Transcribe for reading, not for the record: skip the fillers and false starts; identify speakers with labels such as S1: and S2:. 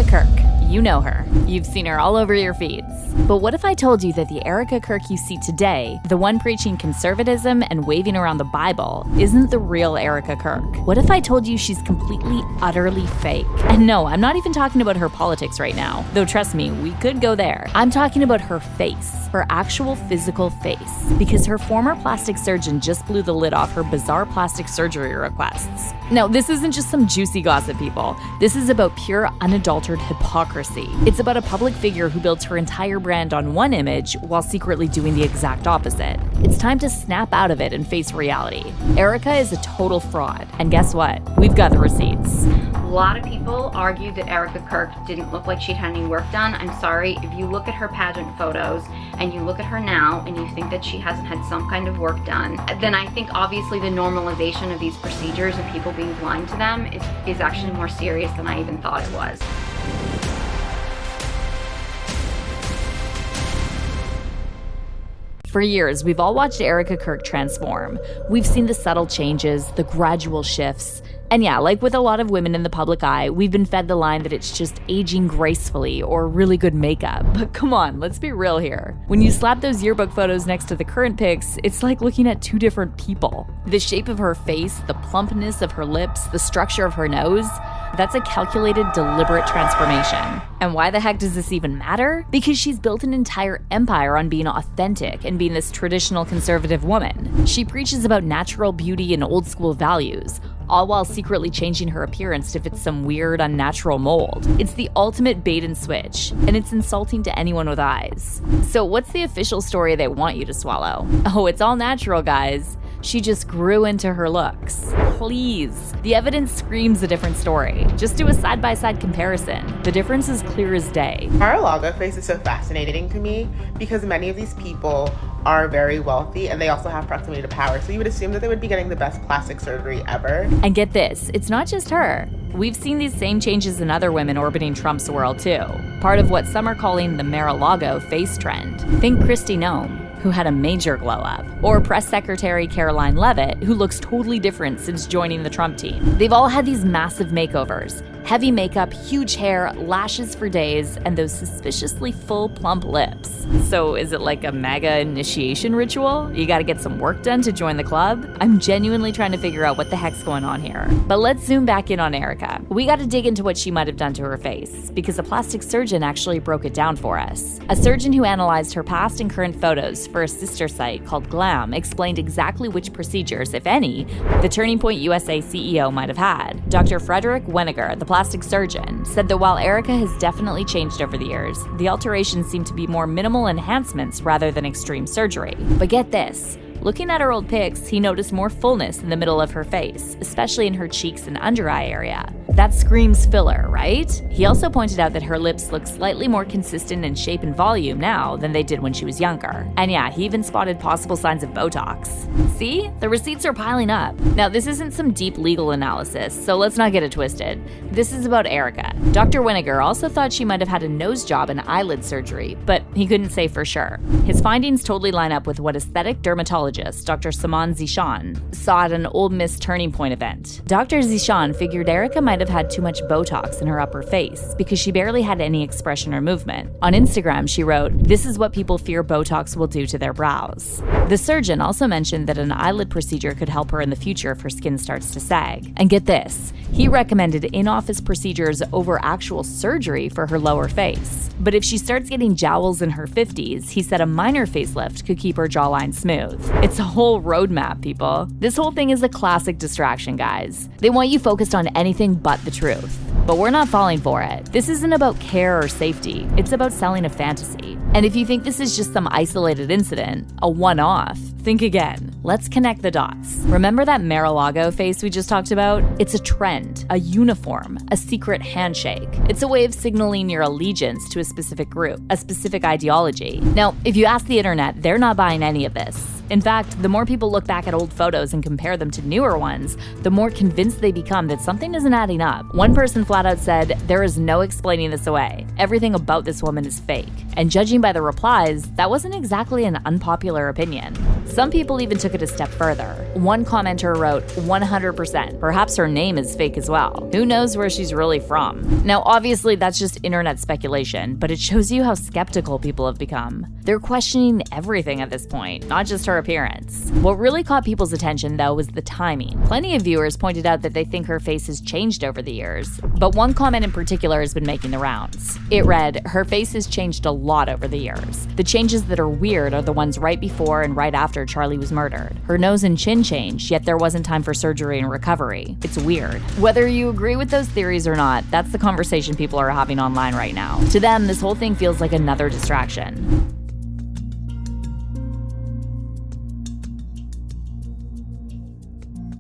S1: Kirk. You know her. You've seen her all over your feeds. But what if I told you that the Erika Kirk you see today, the one preaching conservatism and waving around the Bible, isn't the real Erika Kirk? What if I told you she's completely, utterly fake? And no, I'm not even talking about her politics right now, though trust me, we could go there. I'm talking about her face, her actual physical face, because her former plastic surgeon just blew the lid off her bizarre plastic surgery requests. Now, this isn't just some juicy gossip, people. This is about pure, unadulterated hypocrisy. It's about a public figure who builds her entire brand on one image while secretly doing the exact opposite. It's time to snap out of it and face reality. Erika is a total fraud, and guess what? We've got the receipts.
S2: A lot of people argued that Erika Kirk didn't look like she'd had any work done. I'm sorry, if you look at her pageant photos and you look at her now and you think that she hasn't had some kind of work done, then I think obviously the normalization of these procedures and people being blind to them is actually more serious than I even thought it was.
S1: For years, we've all watched Erika Kirk transform. We've seen the subtle changes, the gradual shifts. And yeah, like with a lot of women in the public eye, we've been fed the line that it's just aging gracefully or really good makeup. But come on, let's be real here. When you slap those yearbook photos next to the current pics, it's like looking at two different people. The shape of her face, the plumpness of her lips, the structure of her nose, that's a calculated, deliberate transformation. And why the heck does this even matter? Because she's built an entire empire on being authentic and being this traditional conservative woman. She preaches about natural beauty and old school values, all while secretly changing her appearance to fit some weird, unnatural mold. It's the ultimate bait and switch, and it's insulting to anyone with eyes. So what's the official story they want you to swallow? Oh, it's all natural, guys. She just grew into her looks. Please. The evidence screams a different story. Just do a side-by-side comparison. The difference is clear as day.
S3: Mar-a-Lago face is so fascinating to me because many of these people are very wealthy and they also have proximity to power. So you would assume that they would be getting the best plastic surgery ever.
S1: And get this, it's not just her. We've seen these same changes in other women orbiting Trump's world too. Part of what some are calling the Mar-a-Lago face trend. Think Kristi Noem, who had a major glow up, or Press Secretary Caroline Leavitt, who looks totally different since joining the Trump team. They've all had these massive makeovers. Heavy makeup, huge hair, lashes for days, and those suspiciously full, plump lips. So is it like a MAGA initiation ritual? You gotta get some work done to join the club? I'm genuinely trying to figure out what the heck's going on here. But let's zoom back in on Erika. We gotta dig into what she might have done to her face, because a plastic surgeon actually broke it down for us. A surgeon who analyzed her past and current photos for a sister site called Glam explained exactly which procedures, if any, the Turning Point USA CEO might have had. Dr. Frederick Weniger, the plastic surgeon, said that while Erika has definitely changed over the years, the alterations seem to be more minimal enhancements rather than extreme surgery. But get this. Looking at her old pics, he noticed more fullness in the middle of her face, especially in her cheeks and under eye area. That screams filler, right? He also pointed out that her lips look slightly more consistent in shape and volume now than they did when she was younger. And yeah, he even spotted possible signs of Botox. See? The receipts are piling up. Now, this isn't some deep legal analysis, so let's not get it twisted. This is about Erika. Dr. Weniger also thought she might have had a nose job and eyelid surgery, but he couldn't say for sure. His findings totally line up with what aesthetic dermatologist Dr. Saman Zishan saw at an Old Miss Turning Point event. Dr. Zishan figured Erika might have had too much Botox in her upper face because she barely had any expression or movement. On Instagram, she wrote, "This is what people fear Botox will do to their brows." The surgeon also mentioned that an eyelid procedure could help her in the future if her skin starts to sag. And get this, he recommended in-office procedures over actual surgery for her lower face. But if she starts getting jowls in her 50s, he said a minor facelift could keep her jawline smooth. It's a whole roadmap, people. This whole thing is a classic distraction, guys. They want you focused on anything but the truth. But we're not falling for it. This isn't about care or safety. It's about selling a fantasy. And if you think this is just some isolated incident, a one-off, think again. Let's connect the dots. Remember that Mar-a-Lago face we just talked about? It's a trend, a uniform, a secret handshake. It's a way of signaling your allegiance to a specific group, a specific ideology. Now, if you ask the internet, they're not buying any of this. In fact, the more people look back at old photos and compare them to newer ones, the more convinced they become that something isn't adding up. One person flat out said, "There is no explaining this away. Everything about this woman is fake." And judging by the replies, that wasn't exactly an unpopular opinion. Some people even took it a step further. One commenter wrote, 100%. Perhaps her name is fake as well. Who knows where she's really from? Now, obviously, that's just internet speculation, but it shows you how skeptical people have become. They're questioning everything at this point, not just her appearance. What really caught people's attention, though, was the timing. Plenty of viewers pointed out that they think her face has changed over the years, but one comment in particular has been making the rounds. It read, her face has changed a lot over the years. The changes that are weird are the ones right before and right after Charlie was murdered. Her nose and chin changed, yet there wasn't time for surgery and recovery. It's weird. Whether you agree with those theories or not, that's the conversation people are having online right now. To them, this whole thing feels like another distraction.